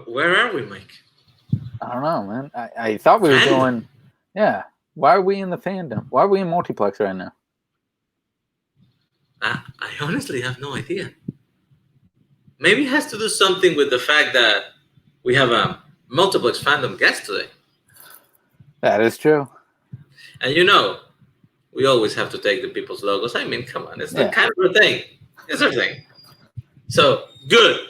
Where are we, Mike? I don't know, man. I thought we were Fandom? going. Yeah. Why are we in the fandom? Why are we in multiplex right now? I honestly have no idea. Maybe it has to do something with the fact that we have a multiplex fandom guest today. That is true. And we always have to take the people's logos. I mean, come on, it's the kind of a thing. It's a thing. So, good.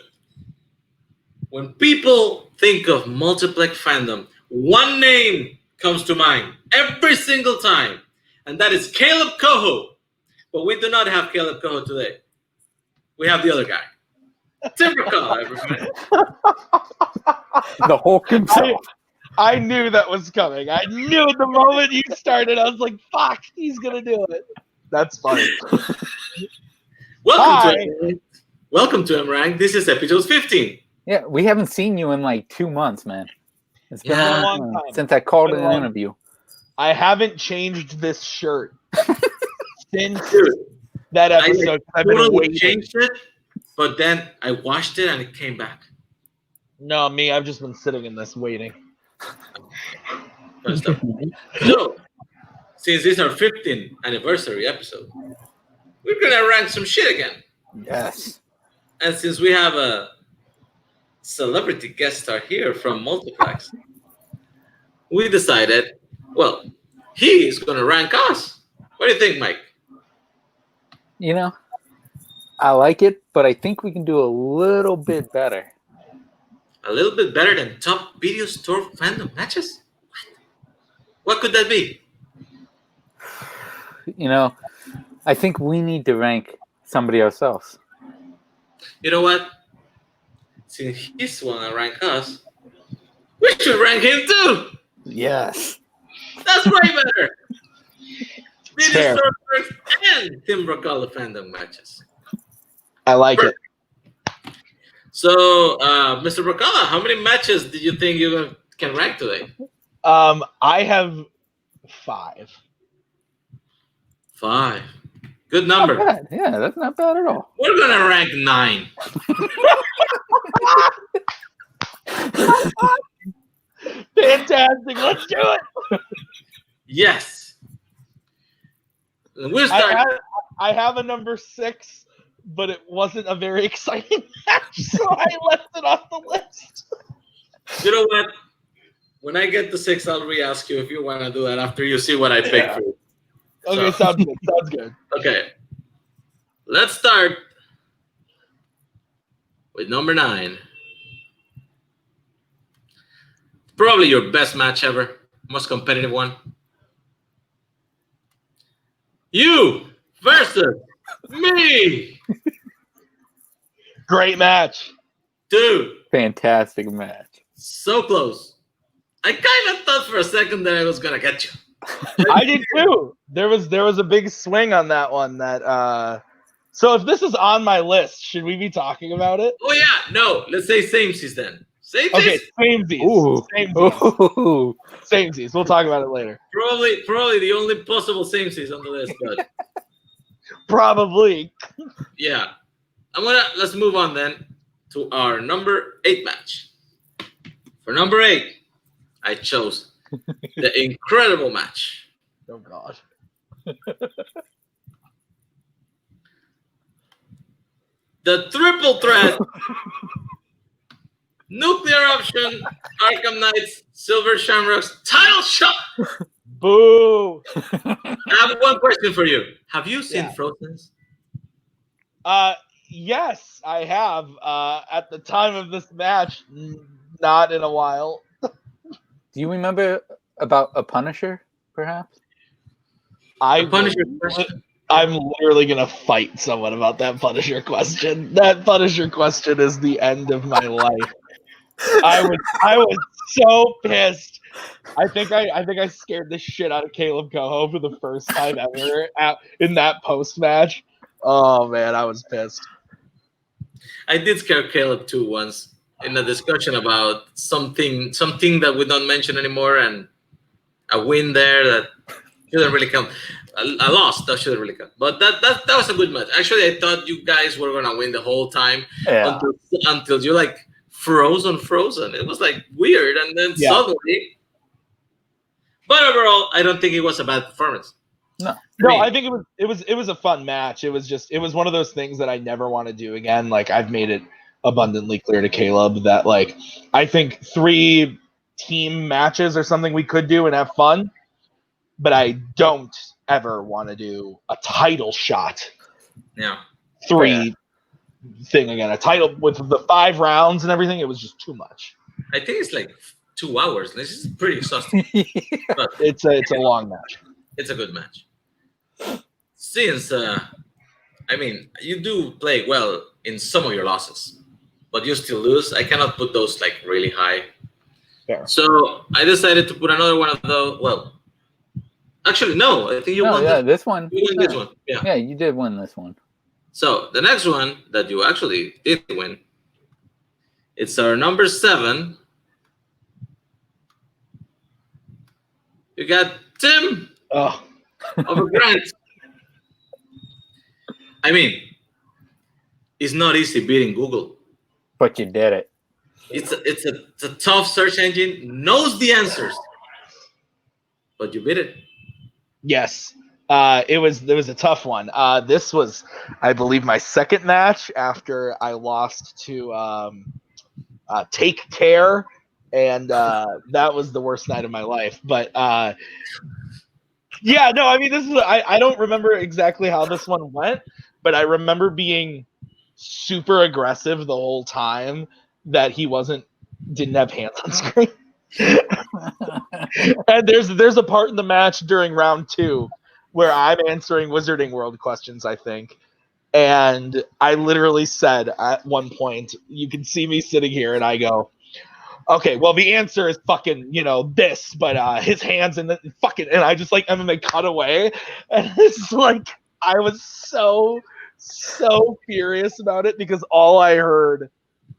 When people think of multiplex fandom, one name comes to mind every single time, and that is Caleb Coho. But we do not have Caleb Coho today. We have the other guy. Tim Brzakala, everybody. The Hulk himself. I knew that was coming. I knew the moment you started. I was like, "Fuck, he's gonna do it." That's funny. Welcome to M-Rank. This is episode 15. Yeah, we haven't seen you in like 2 months, man. It's been a long time since I called in an interview. I haven't changed this shirt since that episode. I totally changed it, but then I washed it and it came back. No, I've just been sitting in this waiting. First up. So, since this is our 15th anniversary episode, we're gonna rank some shit again. Yes. And since we have a celebrity guest star here from Multiplex, we decided, well, he is gonna rank us. What do you think, Mike? I like it, but I think we can do a little bit better. A little bit better than top video store fandom matches? What could that be? I think we need to rank somebody ourselves. You know what? Since he's the one to rank us, we should rank him too. Yes. That's way better. Video store Clerks and Tim Brzakala fandom matches. I like it. So, Mr. Brzakala, how many matches do you think you can rank today? I have 5. 5. Good number. Not bad. Yeah, that's not bad at all. We're gonna rank 9. Fantastic. Let's do it. Yes. We'll start. I have a number 6, but it wasn't a very exciting match, so I left it off the list. You know what? When I get to 6, I'll re-ask you if you want to do that after you see what I picked for you. Okay, sounds good. Sounds good. Okay. Let's start with number 9. Probably your best match ever. Most competitive one. You versus me. Great match. Dude. Fantastic match. So close. I kind of thought for a second that I was going to get you. I did too. There was a big swing on that one. So if this is on my list, should we be talking about it? Oh yeah, no. Let's say samesies then. Samesies. Okay, samesies. Ooh. Samesies. Samesies. We'll talk about it later. Probably the only possible samesies on the list, but probably. Yeah. Let's move on then to our number 8 match. For number 8, I chose the incredible match. Oh God. The triple threat. Nuclear Option, Arkham Knights, Silver Shamrocks, title shot. Boo. I have one question for you. Have you seen Frozen's? Yes, I have. At the time of this match, not in a while. Do you remember about a Punisher, perhaps? Punisher. I'm literally gonna fight someone about that Punisher question. That Punisher question is the end of my life. I was so pissed. I think I scared the shit out of Caleb Coho for the first time ever in that post match. Oh man, I was pissed. I did scare Caleb too once in a discussion about something that we don't mention anymore, and a win there that shouldn't really count. A loss that shouldn't really count. But that was a good match. Actually, I thought you guys were gonna win the whole time until you like frozen. It was like weird, and then suddenly. But overall, I don't think it was a bad performance. No, I think it was a fun match. It was one of those things that I never want to do again. Like I've made it abundantly clear to Caleb that like I think 3 team matches or something we could do and have fun, but I don't ever want to do a title shot. Yeah. 3 thing again. A title with the 5 rounds and everything. It was just too much. I think it's like 2 hours. This is pretty exhausting. But it's a long match. It's a good match. Since I mean, you do play well in some of your losses, but you still lose. I cannot put those like really high. Fair. So I decided to put another one of those. Well, actually, no. I think you won. Yeah, this one. You won this one. Yeah. Yeah, you did win this one. So the next one that you actually did win, it's our number 7. You got Tim over Grant. I mean, it's not easy beating Google. But you did it. It's a tough search engine, knows the answers, but you beat it. Yes. It was a tough one. This was, I believe, my second match after I lost to Take Care, and that was the worst night of my life. But yeah, no, I mean, this is I don't remember exactly how this one went, but I remember being super aggressive the whole time that he didn't have hands on screen. And there's a part in the match during round 2 where I'm answering Wizarding World questions, I think. And I literally said at one point, you can see me sitting here, and I go, okay, well, the answer is fucking, this, but his hands and fucking, and I just like MMA cut away. And it's like, I was so furious about it because all I heard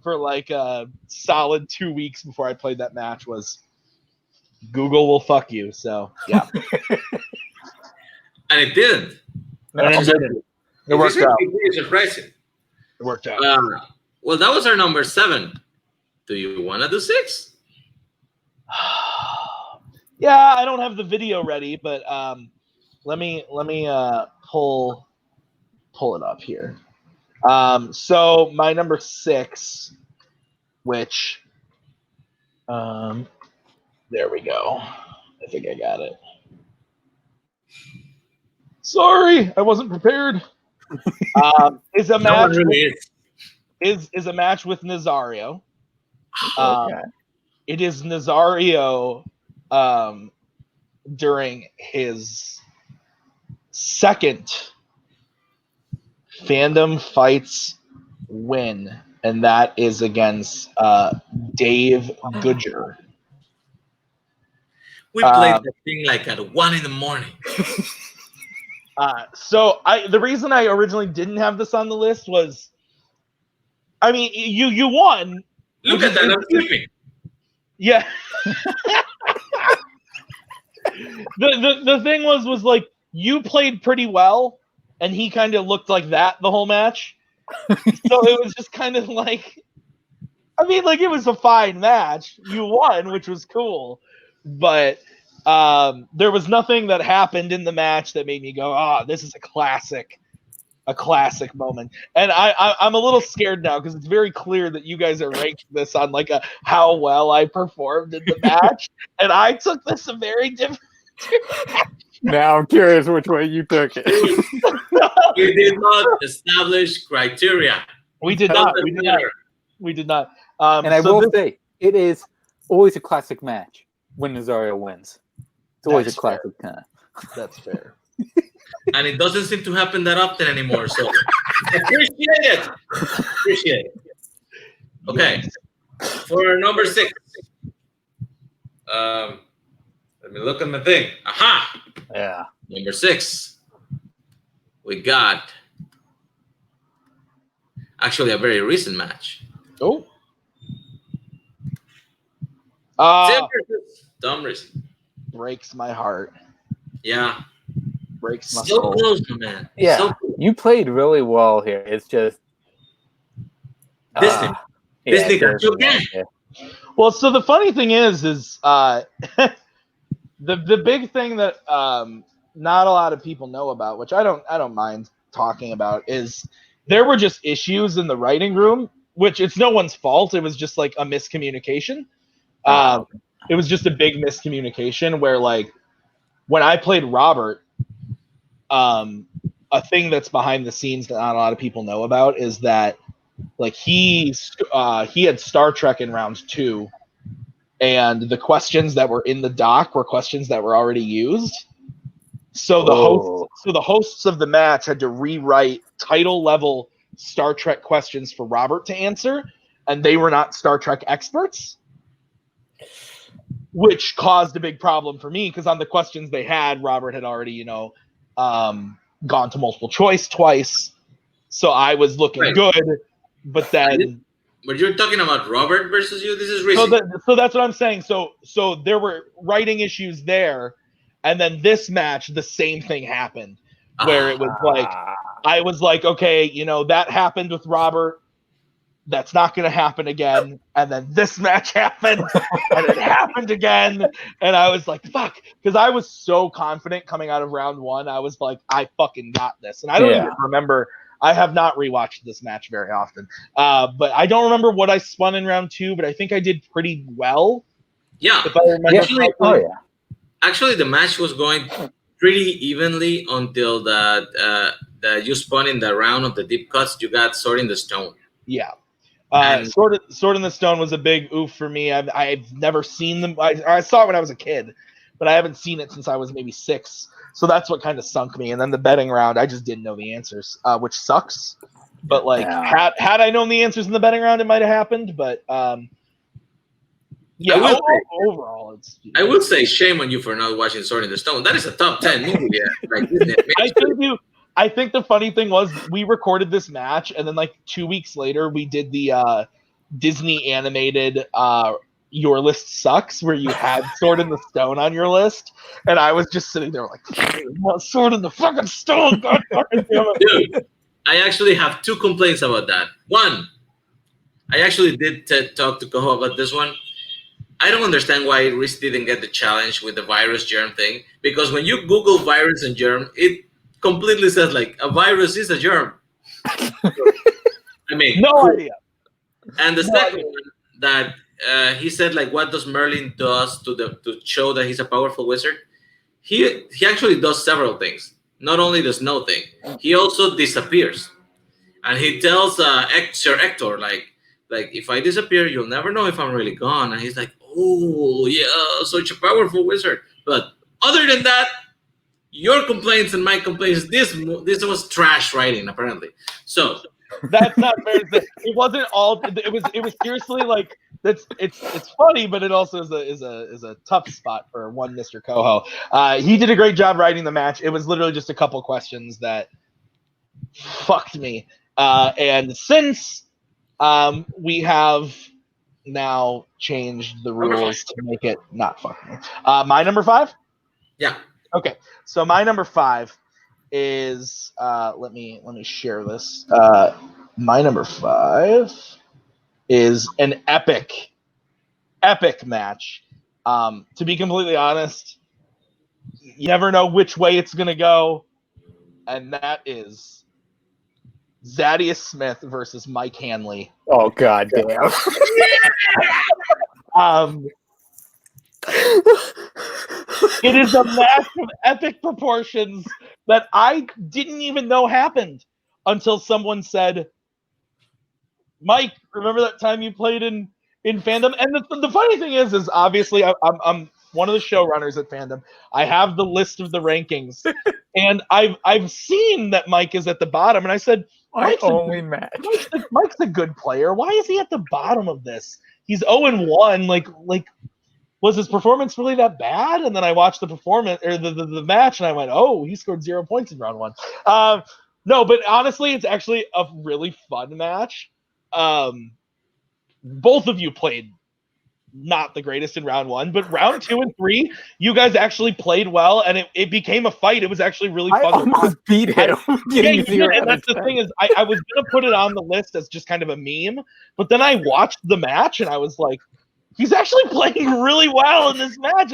for like a solid 2 weeks before I played that match was Google will fuck you. So, yeah. And it didn't. It worked out. Surprising. It worked out. Well, that was our number 7. Do you want to do 6? Yeah, I don't have the video ready, but let me pull it up here. So my number 6, which there we go. I think I got it. Sorry, I wasn't prepared. Is a match is a match with Nazario. Okay. It is Nazario during his second Fandom Fights win, and that is against Dave Goodger. We played that thing like at 1 a.m. So the reason I originally didn't have this on the list was, I mean, you won. Look at that, I'm sleeping. Yeah. the thing was like, you played pretty well, and he kind of looked like that the whole match. So it was just kind of like, I mean, like, it was a fine match. You won, which was cool. But there was nothing that happened in the match that made me go, this is a classic moment. And I'm a little scared now because it's very clear that you guys are ranking this on like how well I performed in the match. And I took this a very different Now I'm curious which way you took it. We did not establish criteria. We did not. We did not. And I will say, it is always a classic match when Nazario wins. It's always a classic time. That's fair. And it doesn't seem to happen that often anymore. So appreciate it. Okay. For number 6. Let me look at my thing. Aha! Yeah. Number 6. We got actually a very recent match. Oh. Dumb reason. Breaks my heart. Yeah. Breaks my so soul. Close, man. Yeah. So close. You played really well here. It's just Disney. Disney got you again. Well, so the funny thing is the big thing that not a lot of people know about, which I don't mind talking about, is there were just issues in the writing room, which it's no one's fault. It was just like a miscommunication. It was just a big miscommunication where, like, when I played Robert, a thing that's behind the scenes that not a lot of people know about is that, like, he had Star Trek in round 2, and the questions that were in the doc were questions that were already used. So the hosts of the match had to rewrite title level Star Trek questions for Robert to answer, and they were not Star Trek experts, which caused a big problem for me because on the questions they had, Robert had already, gone to multiple choice twice. So I was looking good, but then. But you're talking about Robert versus you. This is recent. So that's what I'm saying. So there were writing issues there, and then this match, the same thing happened, where it was like, I was like, okay, that happened with Robert. That's not going to happen again. And then this match happened, and it happened again. And I was like, fuck. Because I was so confident coming out of round 1. I was like, I fucking got this. And I don't even remember. I have not rewatched this match very often. But I don't remember what I spun in round 2, but I think I did pretty well. Yeah. If I remember Actually, the match was going pretty evenly until that you spun in the round of the deep cuts. You got Sword in the Stone. Yeah. Sword in the Stone was a big oof for me. I've never seen them. I saw it when I was a kid, but I haven't seen it since I was maybe 6. So that's what kind of sunk me. And then the betting round, I just didn't know the answers, which sucks. But like, had I known the answers in the betting round, it might have happened. But overall, it's. I would say shame on you for not watching Sword in the Stone. That is a top 10 movie. I think the funny thing was we recorded this match, and then like 2 weeks later, we did the Disney animated Your List Sucks, where you had Sword in the Stone on your list, and I was just sitting there like, Sword in the fucking Stone, God fucking damn it. Dude, I actually have 2 complaints about that. One, I actually did talk to Koho about this one. I don't understand why Reese didn't get the challenge with the virus germ thing, because when you Google virus and germ, it completely says like a virus is a germ. I mean, no idea. And the second one that he said like, what does Merlin does to show that he's a powerful wizard? He actually does several things. Not only the snow thing, he also disappears, and he tells Sir Hector like if I disappear, you'll never know if I'm really gone. And he's like, oh yeah, such a powerful wizard. But other than that, your complaints and my complaints, this was trash writing apparently. So that's not fair. It wasn't all. It was seriously like that's. It's funny, but it also is a tough spot for one Mr. Coho. He did a great job writing the match. It was literally just a couple questions that fucked me. And since we have now changed the rules to make it not fuck me. My number 5. Yeah. Okay, so my number 5 is let me share this. My number 5 is an epic match. To be completely honest, you never know which way it's gonna go, and that is Zaddius Smith versus Mike Hanley. Oh god damn. It is a match of epic proportions that I didn't even know happened until someone said, Mike, remember that time you played in Fandom? And the funny thing is obviously I'm one of the showrunners at Fandom. I have the list of the rankings, and I've seen that Mike is at the bottom, and I said, Mike's a good player. Why is he at the bottom of this? He's 0-1. Like was his performance really that bad? And then I watched the performance or the match, and I went, oh, he scored 0 points in round 1. No, but honestly, it's actually a really fun match. Both of you played not the greatest in round 1, but round 2 and 3, you guys actually played well, and it became a fight. It was actually really I fun. almost beat him. Yeah, you did, and that's the thing is, I was gonna put it on the list as just kind of a meme, but then I watched the match and I was like, he's actually playing really well in this match.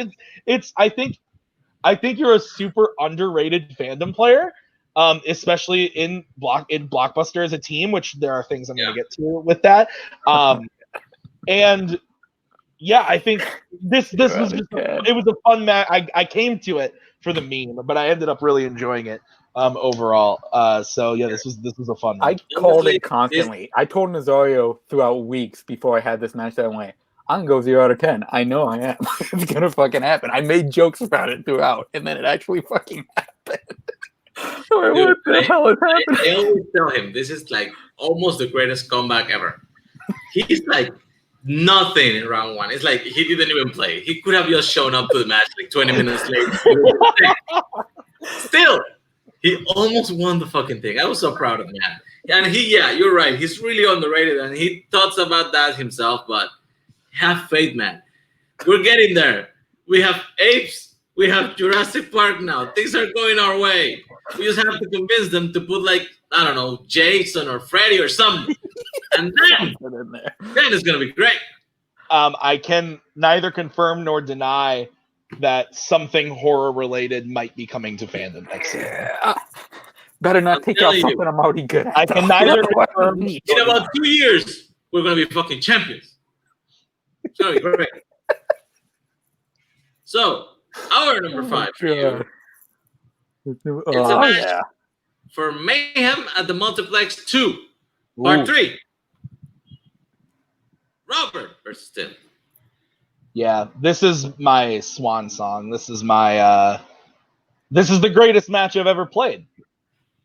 I think you're a super underrated Fandom player, especially in Blockbuster as a team, which there are things I'm gonna get to with that. And yeah, I think this was just it was a fun match. I came to it for the meme, but I ended up really enjoying it overall. So yeah, this was a fun match. I called it constantly. I told Nazario throughout weeks before I had this match that way, I'm gonna go 0 out of 10. I know I am. It's gonna fucking happen. I made jokes about it throughout, and then it actually fucking happened. Dude, what the hell is happening? I always tell him this is like almost the greatest comeback ever. He's like nothing in round 1. It's like he didn't even play. He could have just shown up to the match like 20 minutes later. Still, he almost won the fucking thing. I was so proud of him. And you're right. He's really underrated, and he thoughts about that himself. But have faith, man. We're getting there. We have apes. We have Jurassic Park now. Things are going our way. We just have to convince them to put like, I don't know, Jason or Freddy or something. And then it's going to be great. I can neither confirm nor deny that something horror related might be coming to Fandom next year. Better not take out something I'm already good at. I can neither confirm. In about 2 years, we're going to be fucking champions. It's going to be great. So, our number 5 here. It's a match for Mayhem at the Multiplex 2, Part 3. Robert versus Tim. Yeah, this is my swan song. This is my this is the greatest match I've ever played.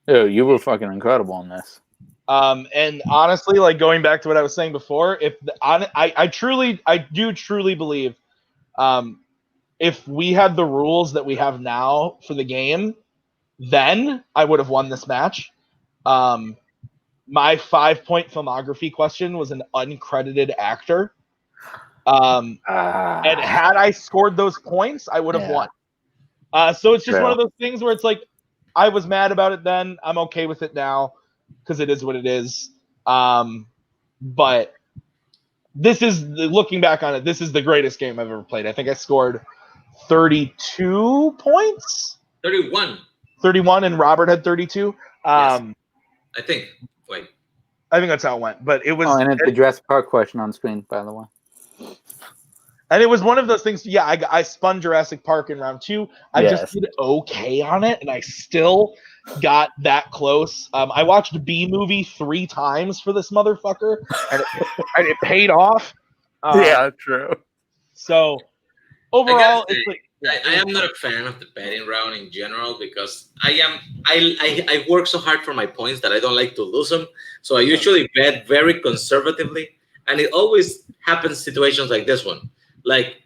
Dude, you were fucking incredible in this. And honestly, like going back to what I was saying before, I do truly believe if we had the rules that we have now for the game, then I would have won this match. My 5-point filmography question was an uncredited actor. And had I scored those points, I would have won. So it's just one of those things where it's like, I was mad about it then. I'm okay with it now because it is what it is. But this is, looking back on it, this is the greatest game I've ever played. I think I scored 32 points? 31. 31, and Robert had 32. Yes. I think. Wait. I think that's how it went. But it was. Oh, and it's the Jurassic Park question on screen, by the way. And it was one of those things. Yeah, I spun Jurassic Park in round 2. I just did okay on it, and I still got that close. I watched B Movie 3 times for this motherfucker, and it paid off. Yeah, true. So overall, it's like, I am not a fan of the betting round in general because I work so hard for my points that I don't like to lose them. So I usually bet very conservatively, and it always happens situations like this one. Like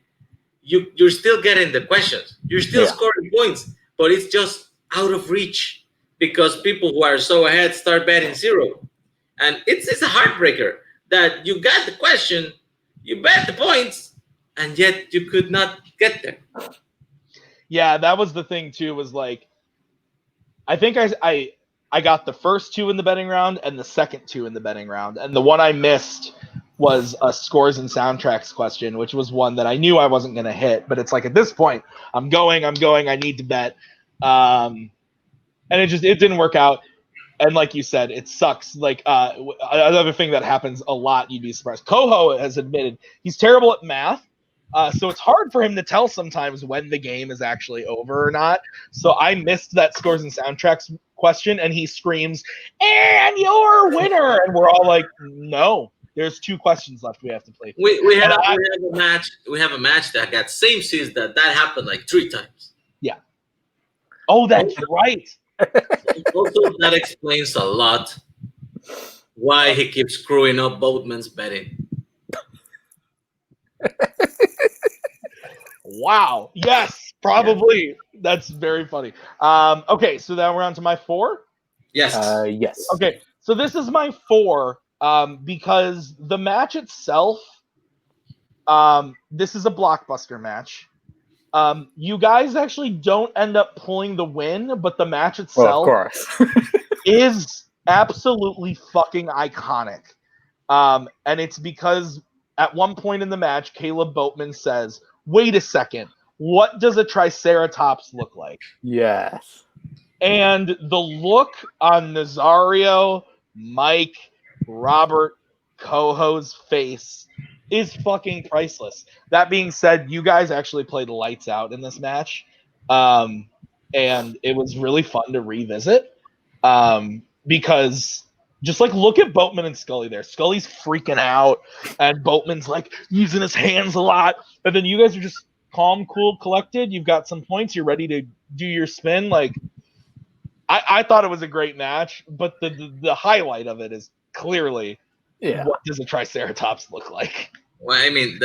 you're still getting the questions, you're still scoring points, but it's just out of reach because people who are so ahead start betting 0, and it's a heartbreaker that you got the question, you bet the points, and yet you could not get there. Yeah, that was the thing too. Was like, I think I got the first 2 in the betting round and the second 2 in the betting round, and the one I missed was a scores and soundtracks question, which was one that I knew I wasn't going to hit. But it's like, at this point, I'm going. I need to bet, and it didn't work out. And like you said, it sucks. Like another thing that happens a lot, you'd be surprised. Coho has admitted he's terrible at math. So it's hard for him to tell sometimes when the game is actually over or not. So I missed that scores and soundtracks question, and he screams, "And you're a winner!" And we're all like, "No, there's 2 questions left. We have to play." We have a match. We have a match that got same season that happened like 3 times. Yeah. Oh, that's right. Also, that explains a lot why he keeps screwing up Boatman's betting. Wow. Yes, probably. Yeah. That's very funny. Okay, so now we're on to my 4. Yes. Yes. Okay, so this is my 4 because the match itself, This is a blockbuster match. You guys actually don't end up pulling the win, but the match itself Well, of course. is absolutely fucking iconic. And it's because at one point in the match, Caleb Boatman says, "Wait a second, what does a Triceratops look like?" Yes. And the look on Nazario, Mike, Robert, Coho's face is fucking priceless. That being said, you guys actually played lights out in this match. And it was really fun to revisit. Because just like look at Boatman and Scully there. Scully's freaking out, and Boatman's like using his hands a lot. And then you guys are just calm, cool, collected. You've got some points. You're ready to do your spin. Like, I thought it was a great match, but the highlight of it is clearly what does a Triceratops look like? Well, I mean,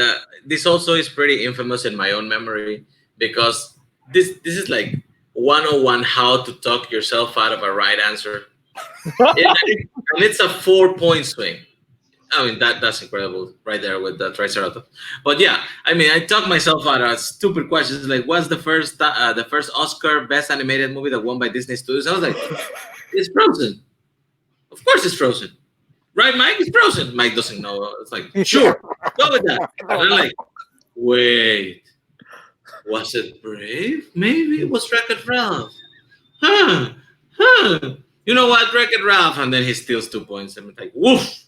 this also is pretty infamous in my own memory because this is like 101 how to talk yourself out of a right answer. And it's a 4-point swing. I mean, that's incredible right there with the Triceratops. But yeah, I mean, I talked myself out of stupid questions like, what's the first Oscar Best Animated Movie that won by Disney Studios? I was like, it's Frozen. Of course it's Frozen. Right, Mike? It's Frozen. Mike doesn't know. It's like, sure, go with that. And I'm like, wait, was it Brave? Maybe it was Wreck-It Ralph. Huh. You know what, Wreck-It Ralph? And then he steals 2 points. I'm like, woof.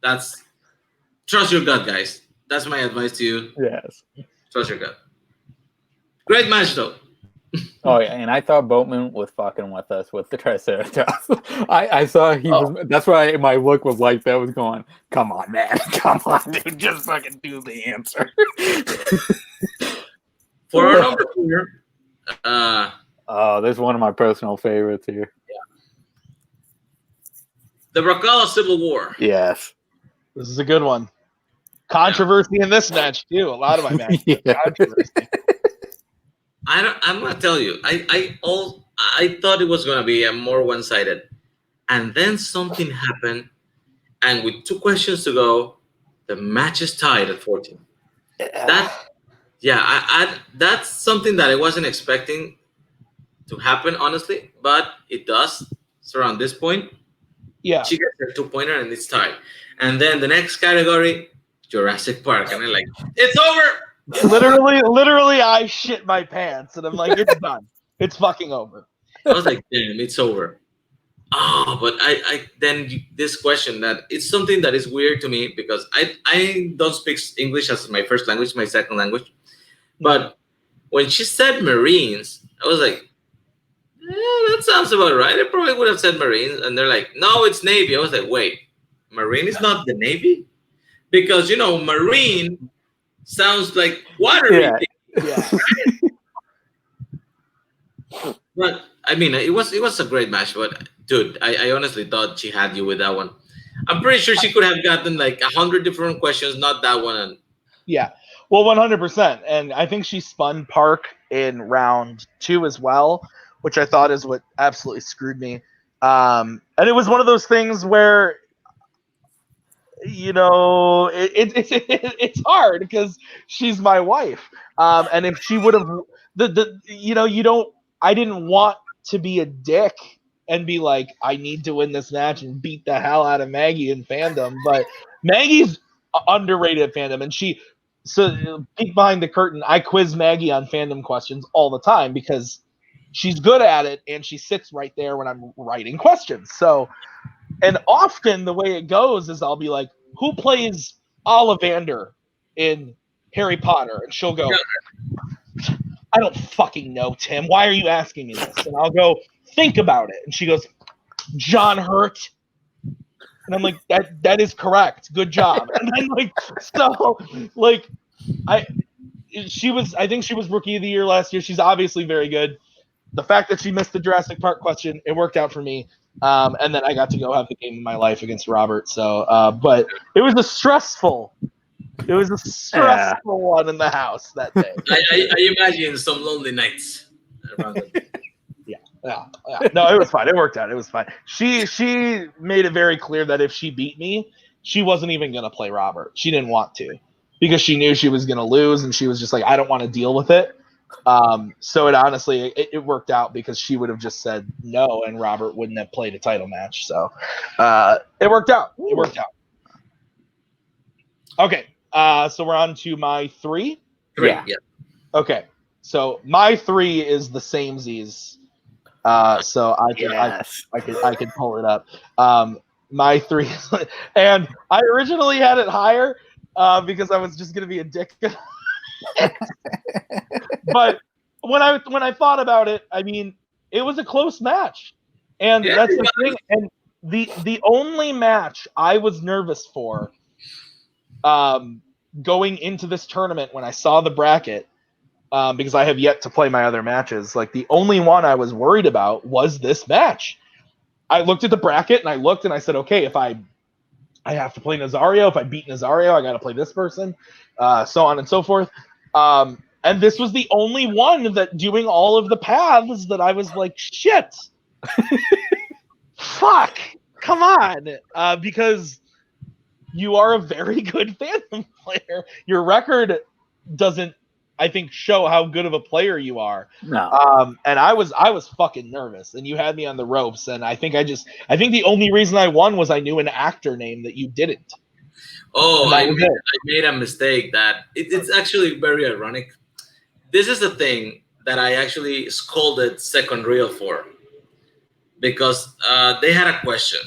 Trust your gut, guys. That's my advice to you. Yes. Trust your gut. Great match, though. Oh yeah, and I thought Boatman was fucking with us with the Triceratops. I saw he was. That's why my look was like that. Was going, come on, man, come on, dude, just fucking do the answer. For our number 4, this is one of my personal favorites here. The Brzakala Civil War. Yes. This is a good one. Controversy in this match too. A lot of my matches. Controversy. I'm gonna tell you. I thought it was gonna be a more one-sided, and then something happened, and with 2 questions to go, the match is tied at 14. That's something that I wasn't expecting to happen, honestly, but it does. So around this point, she gets her 2-pointer and it's tied. And then the next category, Jurassic Park, and I'm like, it's over. Literally, I shit my pants, and I'm like, it's done. It's fucking over. I was like, damn, it's over. Oh, but I then this question that it's something that is weird to me because I don't speak English as my first language, my second language. But when she said Marines, I was like, that sounds about right. I probably would have said Marines. And they're like, no, it's Navy. I was like, wait, Marine is not the Navy? Because, Marine sounds like water. Yeah. But, I mean, it was a great match. But, dude, I honestly thought she had you with that one. I'm pretty sure she could have gotten like 100 different questions, not that one. Yeah. Well, 100%. And I think she spun Park in round 2 as well, which I thought is what absolutely screwed me. And it was one of those things where, it's hard because she's my wife. And if she would have, I didn't want to be a dick and be like, I need to win this match and beat the hell out of Maggie in Fandom. But Maggie's underrated at Fandom, and so peek behind the curtain, I quiz Maggie on Fandom questions all the time because she's good at it and she sits right there when I'm writing questions. So, and often the way it goes is I'll be like, who plays Ollivander in Harry Potter? And she'll go, I don't fucking know, Tim. Why are you asking me this? And I'll go, think about it. And she goes, John Hurt. And I'm like, that is correct. Good job. And then I think she was Rookie of the Year last year. She's obviously very good. The fact that she missed the Jurassic Park question, it worked out for me. And then I got to go have the game of my life against Robert. So, but it was a stressful one in the house that day. I imagine some lonely nights around it. Yeah. No, it was fine. It worked out. It was fine. She made it very clear that if she beat me, she wasn't even going to play Robert. She didn't want to. because she knew she was going to lose, and she was just like, I don't want to deal with it. So it honestly, it worked out because she would have just said no, and Robert wouldn't have played a title match. So it worked out. It worked out. Okay, so we're on to my 3. Yeah. Okay, so my 3 is the samesies. So I can pull it up. My 3, and I originally had it higher because I was just gonna be a dick. But when I thought about it, I mean, it was a close match, and that's the thing. And the only match I was nervous for, going into this tournament when I saw the bracket, because I have yet to play my other matches. Like, the only one I was worried about was this match. I looked at the bracket and I said, okay, if I have to play Nazario, if I beat Nazario, I got to play this person, so on and so forth. And this was the only one that, doing all of the paths, that I was like, shit, fuck, come on, because you are a very good Fandom player. Your record doesn't, I think, show how good of a player you are. No. And I was fucking nervous, and you had me on the ropes. And I think the only reason I won was I knew an actor name that you didn't. Oh, I made a mistake that it's actually very ironic. This is the thing that I actually scolded Second Reel for, because they had a question.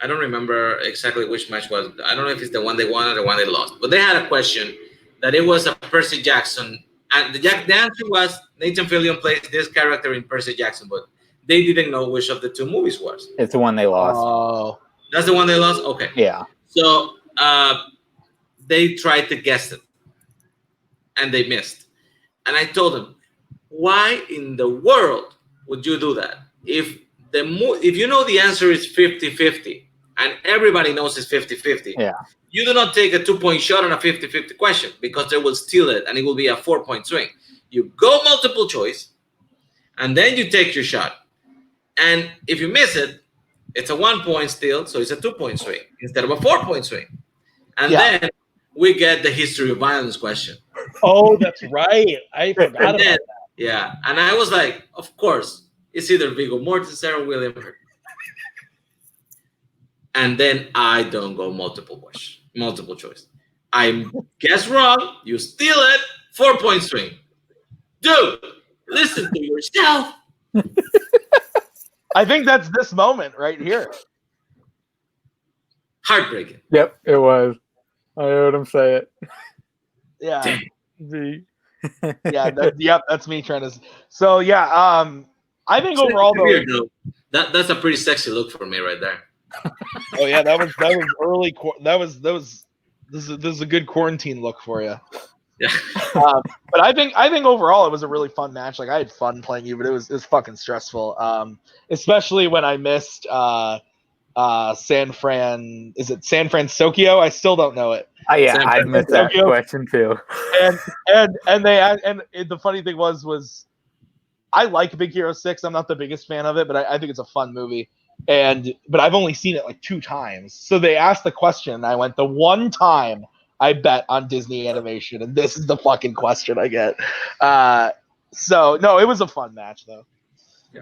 I don't remember exactly which match was. I don't know if it's the one they won or the one they lost, but they had a question that it was a Percy Jackson, and the answer was Nathan Fillion plays this character in Percy Jackson, but they didn't know which of the 2 movies was. It's the one they lost. Oh, That's the one they lost? Okay. Yeah. So they tried to guess it, and they missed. And I told them, why in the world would you do that? If you know the answer is 50-50, and everybody knows it's 50-50, yeah, you do not take a 2-point shot on a 50-50 question, because they will steal it, and it will be a 4-point swing. You go multiple choice, and then you take your shot. And if you miss it, it's a 1-point steal, so it's a 2-point swing instead of a 4-point swing. And then we get the history of violence question. Oh, that's right. I forgot about that. Yeah, and I was like, of course, it's either Viggo Mortensen or William Hurt. And then I don't go multiple choice. I guess wrong, you steal it, 4-point swing. Dude, listen to yourself. I think that's this moment right here. Heartbreaking. Yep, it was. I heard him say it. Yeah. That's me trying to. So yeah, I think overall though, that's a pretty sexy look for me right there. Oh yeah, that was early. This is a good quarantine look for you. Yeah. But I think overall it was a really fun match. Like, I had fun playing you, but it was fucking stressful. Especially when I missed San Francisco? I still don't know it. Yeah, I missed that question too. And the funny thing was I like Big Hero 6. I'm not the biggest fan of it, but I think it's a fun movie. But I've only seen it like 2 times. So they asked the question, and I went, the one time I bet on Disney animation, and this is the fucking question I get. So no, it was a fun match though. Yeah.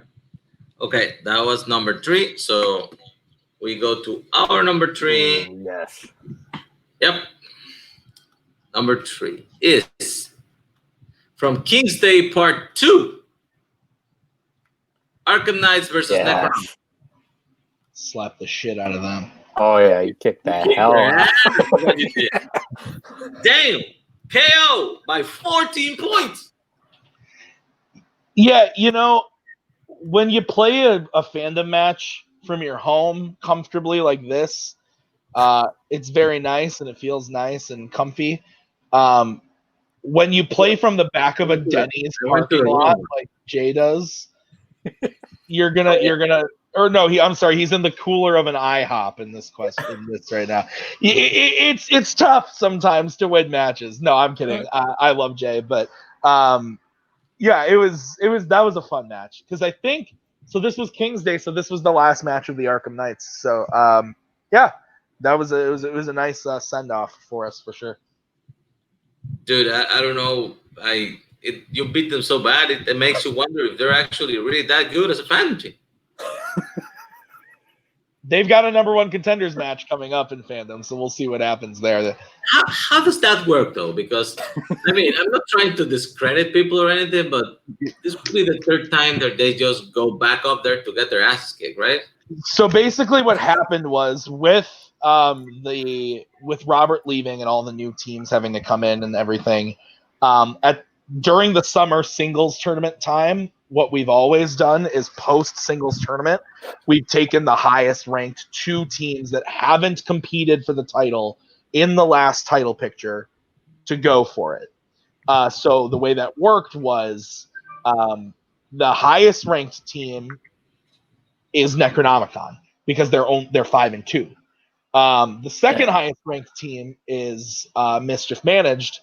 Okay, that was number 3. So we go to our number 3. Ooh, yes. Yep. Number 3 is from King's Day Part 2. Arkham Knights versus Necron. Slap the shit out of them. Oh yeah, you kicked that hell out. Damn. KO by 14 points. Yeah, when you play a Fandom match from your home comfortably like this, it's very nice, and it feels nice and comfy. When you play from the back of a Denny's parking lot like Jay does, you're gonna or no, I'm sorry, he's in the cooler of an IHOP in this right now. It's tough sometimes to win matches. No, I'm kidding. I love Jay, but yeah, that was a fun match, because I think so. This was King's Day, so this was the last match of the Arkham Knights. So yeah, it was a nice send off for us for sure. Dude, I don't know. You beat them so bad, it makes you wonder if they're actually really that good as a Fandom team. They've got a #1 contenders match coming up in Fandom, so we'll see what happens there. How does that work, though? Because, I mean, I'm not trying to discredit people or anything, but this will be the third time that they just go back up there to get their asses kicked, right? So basically what happened was with Robert leaving and all the new teams having to come in and everything, during the summer singles tournament time, what we've always done is post singles tournament, we've taken the highest ranked 2 teams that haven't competed for the title in the last title picture to go for it. So the way that worked was the highest ranked team is Necronomicon because they're 5-2. The second highest ranked team is Mischief Managed.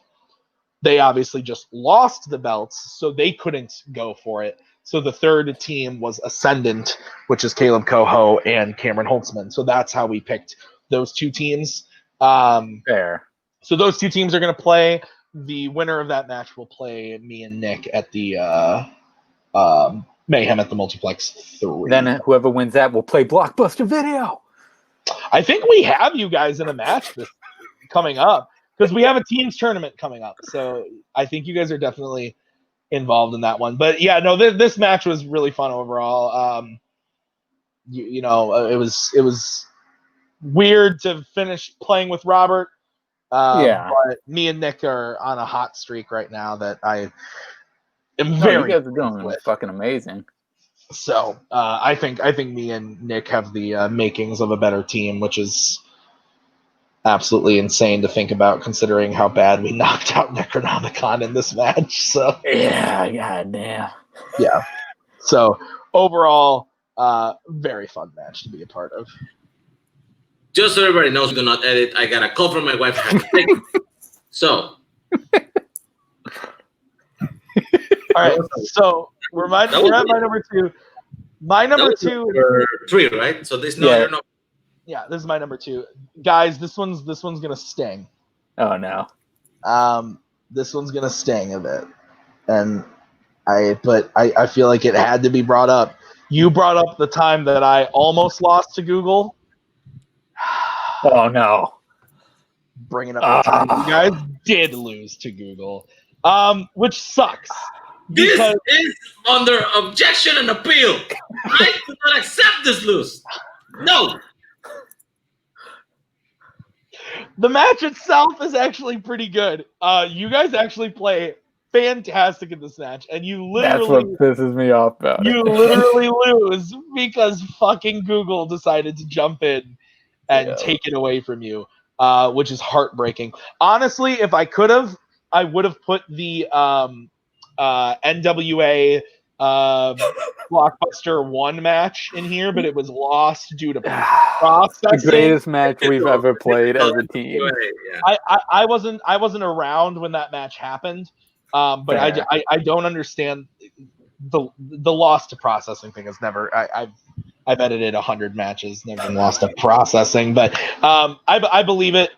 They obviously just lost the belts, so they couldn't go for it. So the third team was Ascendant, which is Caleb Coho and Cameron Holtzman. So that's how we picked those 2 teams. Fair. So those 2 teams are going to play. The winner of that match will play me and Nick at the Mayhem at the Multiplex 3. Then whoever wins that will play Blockbuster Video. I think we have you guys in a match coming up because we have a teams tournament coming up. So I think you guys are definitely involved in that one. But yeah, no, this match was really fun overall. You know, it was weird to finish playing with Robert. But me and Nick are on a hot streak right now that I am very. You guys are doing fucking amazing. So I think me and Nick have the makings of a better team, which is absolutely insane to think about, considering how bad we knocked out Necronomicon in this match. So yeah, goddamn. Yeah. So overall, very fun match to be a part of. Just so everybody knows, do not edit. I got a call from my wife. So. All right. So we're at my number 2. My number 2. 3, right? So this Yeah, this is my number 2. Guys, this one's gonna sting. Oh no. This one's gonna sting a bit. And I feel like it had to be brought up. You brought up the time that I almost lost to Google. Oh no. Bringing up the time you guys did lose to Google. Which sucks. This is under objection and appeal. I do not accept this lose. No. The match itself is actually pretty good. You guys actually play fantastic in this match, and you literally that's what pisses me off about you literally lose because fucking Google decided to jump in and take it away from you, which is heartbreaking. Honestly, if I could have, I would have put the NWA Blockbuster 1 match in here, but it was lost due to processing. The greatest match we've ever played as a team. I wasn't around when that match happened, but I don't understand the loss to processing thing. Is never I've edited 100 matches, never been lost to processing, but I believe it.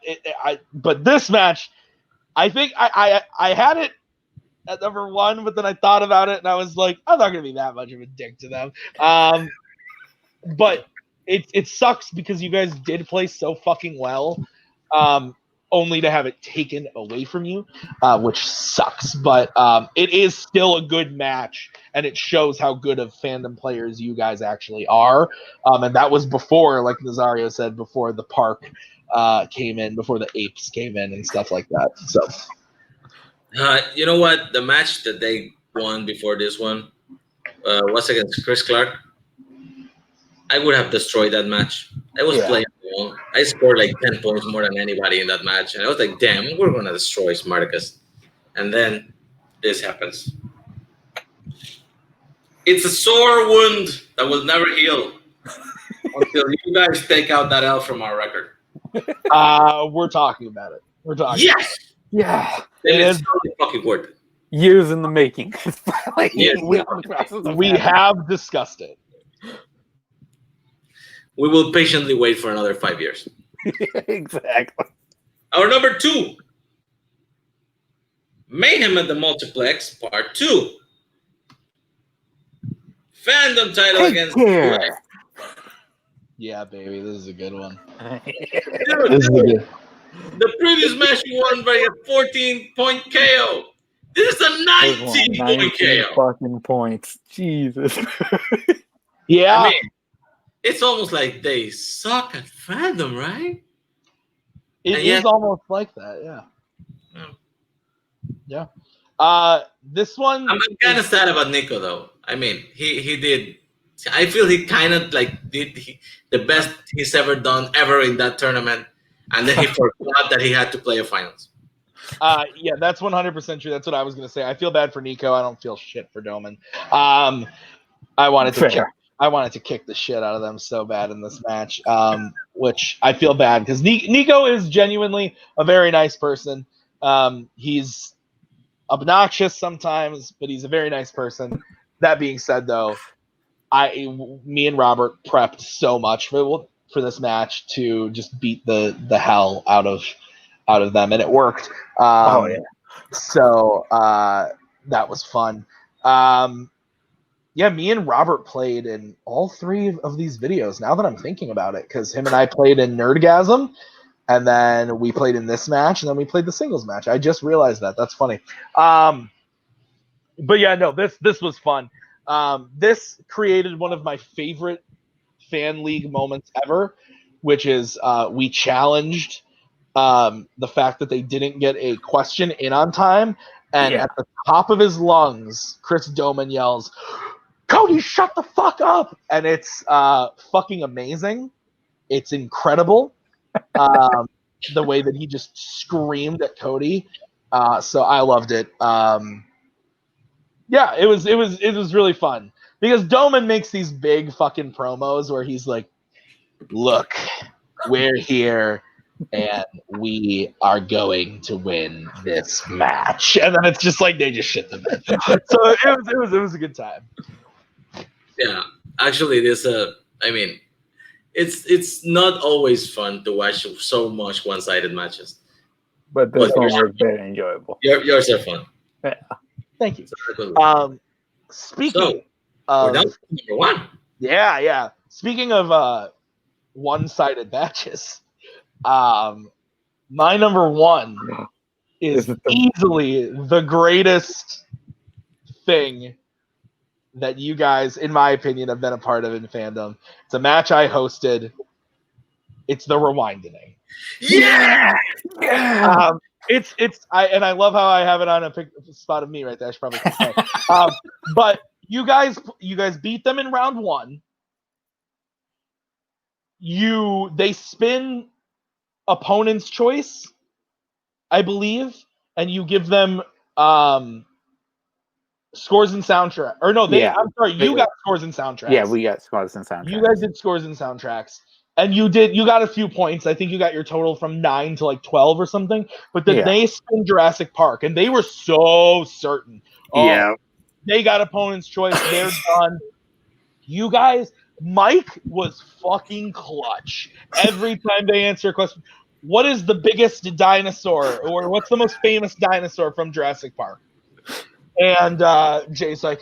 But this match, I think I had it at number 1, but then I thought about it and I was like, I'm not gonna be that much of a dick to them. But it sucks because you guys did play so fucking well, only to have it taken away from you, which sucks. But it is still a good match, and it shows how good of Fandom players you guys actually are. And that was before, like Nazario said, before the park came in, before the apes came in and stuff like that. So. You know what? The match that they won before this one was against Chris Clark. I would have destroyed that match. I was playing well. I scored like 10 points more than anybody in that match. And I was like, damn, we're going to destroy Smarticus. And then this happens. It's a sore wound that will never heal until you guys take out that L from our record. We're talking about it. We're talking. Yes! Yeah. It is totally fucking worth it. Years in the making. We have discussed it. We will patiently wait for another 5 years. Exactly. Our number 2. Mayhem at the Multiplex Part 2. Fandom title against Here. Yeah, baby, this is a good one. Dude, This is a good. the previous match you won by a 14-point KO. This is a 19-point KO. Fucking points. Jesus. Yeah, I mean, it's almost like they suck at Fandom, right? it and is yet- almost like that. Yeah. Yeah. Yeah. This one. I'm kind of sad about Nico, though. I mean, he did. I feel he kind of like did the best he's ever done ever in that tournament, and then he forgot that he had to play a finals. Yeah, that's 100% true. That's what I was gonna say. I feel bad for Nico. I don't feel shit for Doman. I wanted to kick the shit out of them so bad in this match, which I feel bad because Nico is genuinely a very nice person. He's obnoxious sometimes, but he's a very nice person. That being said, though, me and Robert prepped so much for this match to just beat the hell out of them, and it worked. So that was fun. Yeah, me and Robert played in all 3 of these videos. Now that I'm thinking about it, because him and I played in Nerdgasm, and then we played in this match, and then we played the singles match. I just realized that. That's funny. But yeah, no, this was fun. This created one of my favorite fan league moments ever, which is we challenged the fact that they didn't get a question in on time, and at the top of his lungs, Chris Doman yells, "Cody, shut the fuck up!" And it's fucking amazing. It's incredible. The way that he just screamed at Cody. So I loved it. Yeah, it was really fun because Doman makes these big fucking promos where he's like, "Look, we're here and we are going to win this match," and then it's just like they just shit the bed. So it was a good time. Yeah, actually, I mean, it's not always fun to watch so much one-sided matches. But this one was very enjoyable. Yours are fun. Yeah. Thank you. So, Speaking we're down of to number 1. yeah. Speaking of one-sided matches, my number 1 is easily the greatest thing that you guys, in my opinion, have been a part of in Fandom. It's a match I hosted. It's the Rewinding. Yeah. I love how I have it on a spot of me right there. I should probably say. But you guys beat them in round 1. They spin opponent's choice, I believe, and you give them scores and soundtrack. Or no, I'm sorry, you got scores and soundtracks. Yeah, we got scores and soundtracks. You guys did scores and soundtracks. And you got a few points. I think you got your total from 9 to like 12 or something. But then they spin Jurassic Park, and they were so certain. They got opponent's choice. They're done. You guys, Mike was fucking clutch. Every time they answer a question, what is the biggest dinosaur? Or what's the most famous dinosaur from Jurassic Park? And Jay's like,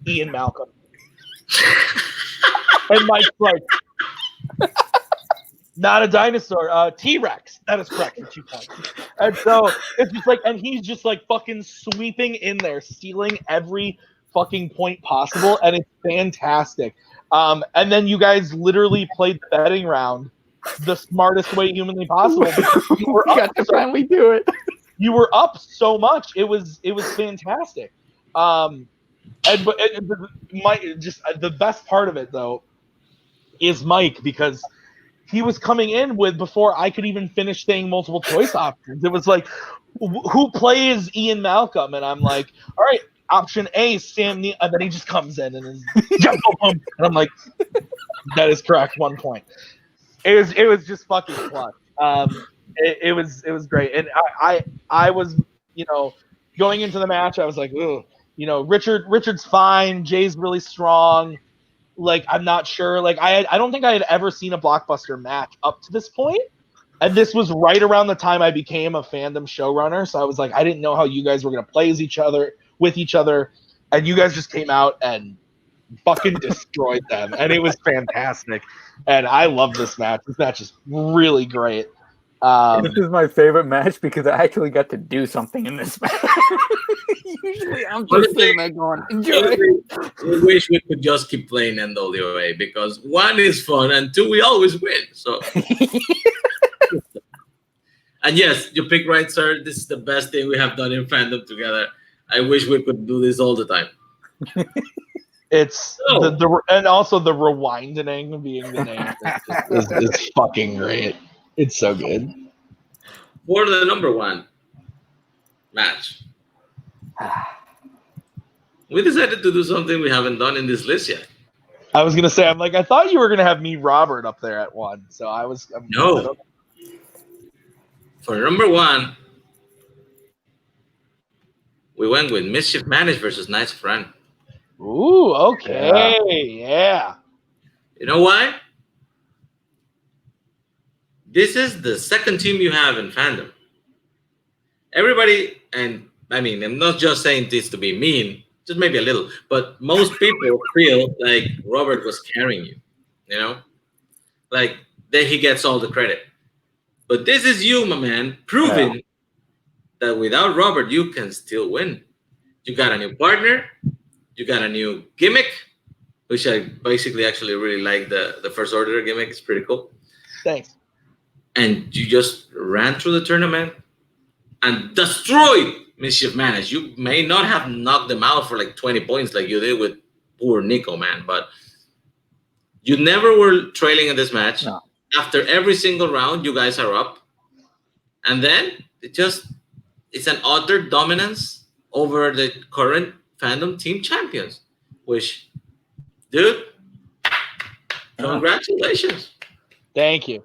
Ian Malcolm. And Mike's like, not a dinosaur, T-Rex. That is correct for 2 points. And so it's just like, and he's just like fucking sweeping in there, stealing every fucking point possible, and it's fantastic. And then you guys literally played the betting round the smartest way humanly possible. You were got to finally do it. You were up so much. It was fantastic. The best part of it though is Mike, because he was coming in with, before I could even finish saying multiple choice options, it was like, who plays Ian Malcolm? And I'm like, all right, option A, Sam Neill. And then he just comes in and is and I'm like, that is correct, 1 point. It was just fucking fun. It was great. And I was, going into the match, I was like, ooh, Richard's fine, Jay's really strong. Like, I'm not sure. Like, I don't think I had ever seen a blockbuster match up to this point. And this was right around the time I became a Fandom showrunner. So I was like, I didn't know how you guys were going to play with each other. And you guys just came out and fucking destroyed them. And it was fantastic. And I love this match. This match is really great. This is my favorite match because I actually got to do something in this match. Usually I'm just sitting there going, enjoy. I wish we could just keep playing NWA because one is fun and two, we always win. So, and yes, you pick right, sir. This is the best thing we have done in Fandom together. I wish we could do this all the time. It's and also the rewinding being the name is fucking great. It's so good. For the number one match, we decided to do something we haven't done in this list yet. I was gonna say, I thought you were gonna have me, Robert, up there at one. So No. For number one, we went with Mischief Managed versus Knights of Ren. Ooh, okay, yeah. You know why? This is the second team you have in Fandom. Everybody, and I mean, I'm not just saying this to be mean, just maybe a little, but most people feel like Robert was carrying you, you know? Like, that he gets all the credit. But this is you, my man, proving that without Robert, you can still win. You got a new partner, you got a new gimmick, which I basically actually really like the First Order gimmick. It's pretty cool. Thanks. And you just ran through the tournament and destroyed Mischief Managed. You may not have knocked them out for like 20 points like you did with poor Nico, man, but you never were trailing in this match. No. After every single round, you guys are up. And then it's an utter dominance over the current Fandom team champions, which, dude, congratulations. Thank you.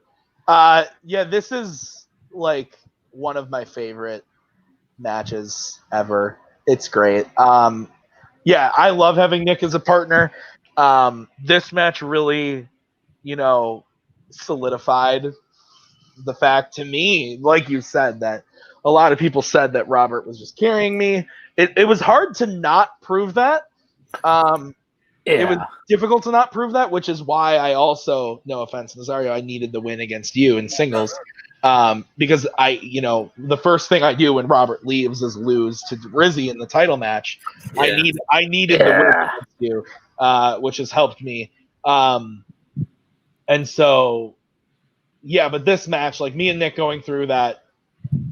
This is like one of my favorite matches ever. It's great. I love having Nick as a partner. This match really, solidified the fact to me, like you said, that a lot of people said that Robert was just carrying me. It was hard to not prove that. It was difficult to not prove that, which is why I also, no offense, Nazario, I needed the win against you in singles. Because the first thing I do when Robert leaves is lose to Rizzy in the title match. Yeah. I needed the win against you, which has helped me. And so, but this match, like me and Nick going through that,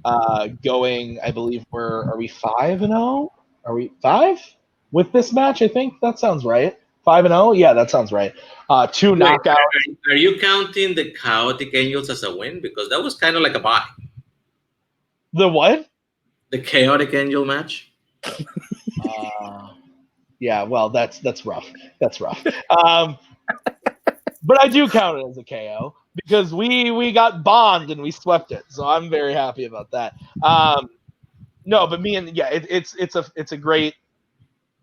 I believe are we 5-0? Are we 5 with this match? I think that sounds right. 5-0? Yeah, that sounds right. 2 knockouts. Are you counting the Chaotic Angels as a win? Because that was kind of like a bye. The what? The Chaotic Angel match. Yeah, well, that's rough. That's rough. But I do count it as a KO because we got Bond and we swept it, so I'm very happy about that. No, but it's a great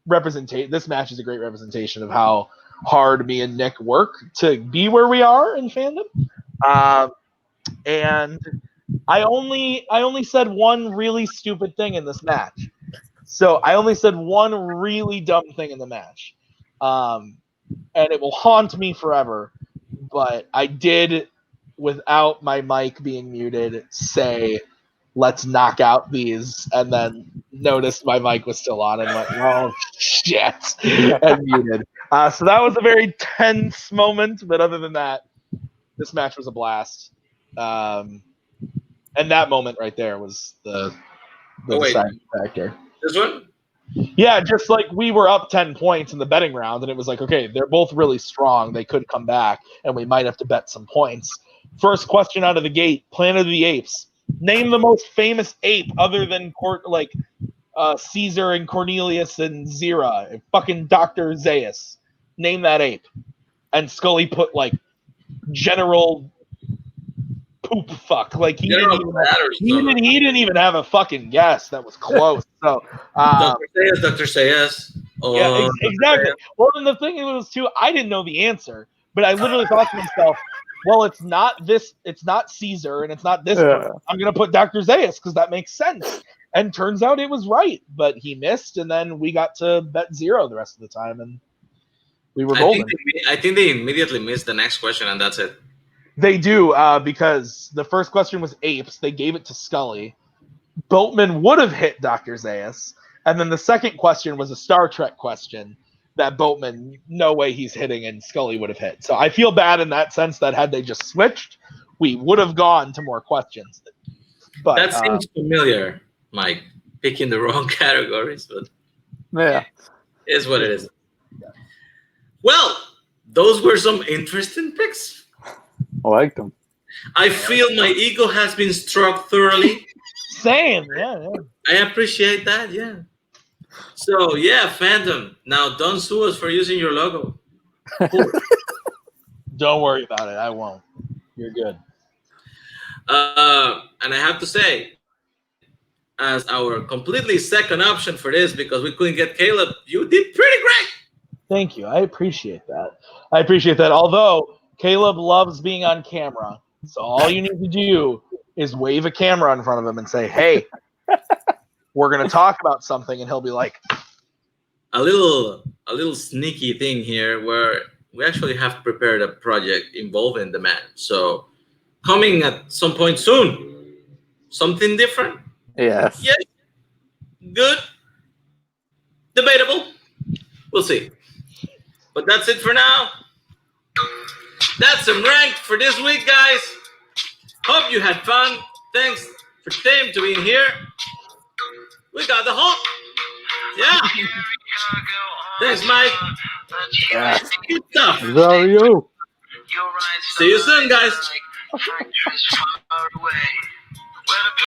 representation. This match is a great representation of how hard me and Nick work to be where we are in Fandom. And I only said one really stupid thing in this match. So I only said one really dumb thing in the match. And it will haunt me forever. But I did, without my mic being muted, say, let's knock out these, and then noticed my mic was still on and went, oh, shit, and muted. So that was a very tense moment, but other than that, this match was a blast. And that moment right there was the deciding factor. This one? Yeah, just like we were up 10 points in the betting round, and it was like, okay, they're both really strong. They could come back, and we might have to bet some points. First question out of the gate, Planet of the Apes. Name the most famous ape other than Caesar and Cornelius and Zira. Fucking Dr. Zaius. Name that ape. And Scully put like General Poop Fuck. Like he didn't even have a fucking guess that was close. So Dr. Zaius. Oh, yeah, exactly. Well, and the thing was too, I didn't know the answer, but I literally thought to myself, well, it's not this. It's not Caesar, and it's not this. Yeah. I'm gonna put Dr. Zayas because that makes sense. And turns out it was right, but he missed, and then we got to bet 0 the rest of the time, and we were golden. I think they immediately missed the next question, and that's it. They do, because the first question was apes. They gave it to Scully. Boatman would have hit Dr. Zayas. And then the second question was a Star Trek question that Boatman, no way he's hitting, and Scully would have hit. So I feel bad in that sense that had they just switched, we would have gone to more questions. But that seems familiar, Mike, picking the wrong categories, but Yeah. it is what it is. Well, those were some interesting picks. I like them. I feel my ego has been struck thoroughly. same, yeah. I appreciate that, yeah. So, yeah, Fandom. Now, don't sue us for using your logo. Don't worry about it. I won't. You're good. And I have to say, as our completely second option for this, because we couldn't get Caleb, you did pretty great. Thank you. I appreciate that. Although Caleb loves being on camera. So all you need to do is wave a camera in front of him and say, hey, we're going to talk about something. And he'll be like, a little sneaky thing here where we actually have prepared a project involving the man. So coming at some point soon, something different. Yes. Yes. Good. Debatable. We'll see. But that's it for now. That's some ranked for this week, guys. Hope you had fun. Thanks for Tim to being here. We got the hop. Yeah. Thanks, Mike. Yeah. Good stuff. Nazario. See you soon, guys.